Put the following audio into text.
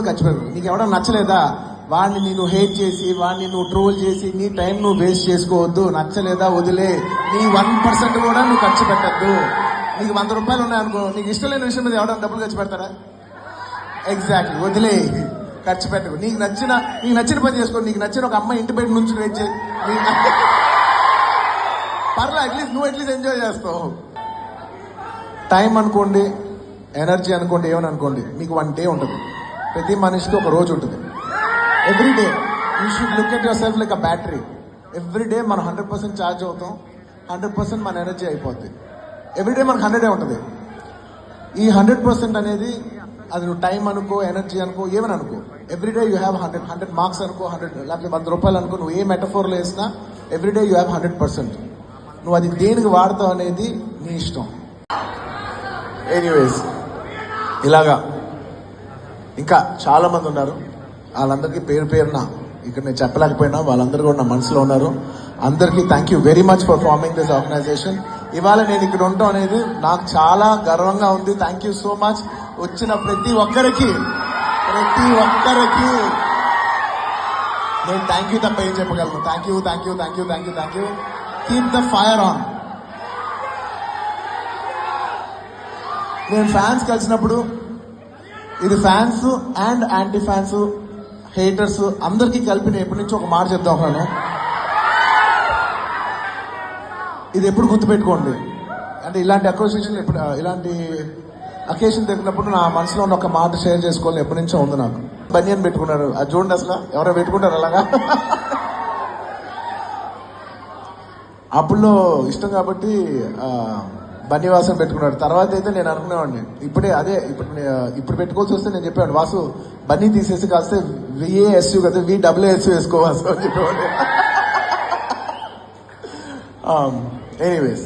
ఖర్చు పెట్టు. నీకు ఎవడో నచ్చలేదా, వాడిని నేను హేట్ చేసి, వాడిని నువ్వు ట్రోల్ చేసి, నీ టైం నువ్వు వేస్ట్ చేసుకోవద్దు. నచ్చలేదా వదిలే. నీ 1% కూడా నువ్వు ఖర్చు పెట్టద్దు. నీకు 100 రూపాయలు ఉన్నాయనుకో, నీకు ఇష్టం లేని విషయం మీద ఎవడన్నా డబ్బులు ఖర్చు పెడతారా? ఎగ్జాక్ట్లీ, వదిలే, ఖర్చు పెట్టకు. నీకు నచ్చిన పని చేసుకో. నీకు నచ్చిన ఒక అమ్మాయి ఇంటి బయట నుంచి వెయిట్ చేయి, పర్లే, అట్లీస్ట్ నువ్వు అట్లీస్ట్ ఎంజాయ్ చేస్తావు. టైం అనుకోండి, ఎనర్జీ అనుకోండి, ఏమని అనుకోండి, మీకు 1 డే ఉంటుంది. ప్రతి మనిషికి ఒక రోజు ఉంటుంది. Every day you should look at your self like a battery. Every day మనం 100% ఛార్జ్ అవుతాం, 100% మన ఎనర్జీ అయిపోద్ది. ఎవ్రీ డే మనకు 100 ఉంటుంది. ఈ 100% అనేది అది నువ్వు టైం అనుకో, ఎనర్జీ అనుకో, ఏమని అనుకో, every day you have 100 marks అనుకో, 100 లేకపోతే 100 రూపాయలు అనుకో, నువ్వు ఏ మెటఫోర్లో వేసినా ఎవ్రీ డే యూ హ్యావ్ 100%. నువ్వు అది దేనికి వాడతావు అనేది నీ ఇష్టం. ఎనీవేస్, ఇలాగా ఇంకా చాలా మంది ఉన్నారు. వాళ్ళందరికీ పేరు పేరున ఇక్కడ నేను చెప్పలేకపోయినా వాళ్ళందరూ కూడా నా మనసులో ఉన్నారు. అందరికీ thank you very much for forming this organization. ఇవాళ నేను ఇక్కడ ఉండటం అనేది నాకు చాలా గర్వంగా ఉంది. Thank you so much. వచ్చిన ప్రతి ఒక్కరికి నేను థ్యాంక్ యూ తప్ప ఏం చెప్పగలను. Thank you. Keep the fire on. నేను ఫ్యాన్స్ కలిసినప్పుడు, ఇది fans and anti fans, haters అందరికీ కలిపి నేను ఎప్పటి నుంచో ఒక మాట చెప్తా ఉన్నాను. ఇది ఎప్పుడు గుర్తుపెట్టుకోండి. అంటే ఇలాంటి ఇలాంటి అకేషన్ దొరికినప్పుడు నా మనసులో ఉన్న ఒక మాట షేర్ చేసుకోవాలని ఎప్పటి నుంచో ఉంది నాకు. బనియన్ పెట్టుకున్నారు, అది చూడండి, అసలు ఎవరో పెట్టుకుంటారు అలాగా. అప్పుడులో ఇష్టం కాబట్టి బన్నీవాసన్ పెట్టుకున్నాడు. తర్వాత అయితే నేను అనుకునేవాడిని, ఇప్పుడు పెట్టుకోవాల్సి వస్తే నేను చెప్పాను, వాసు బన్నీ తీసేసి కాస్తే VASU కదా, VAASU వేసుకోవాల్సి అని చెప్పేవాడు. ఎనీవేస్,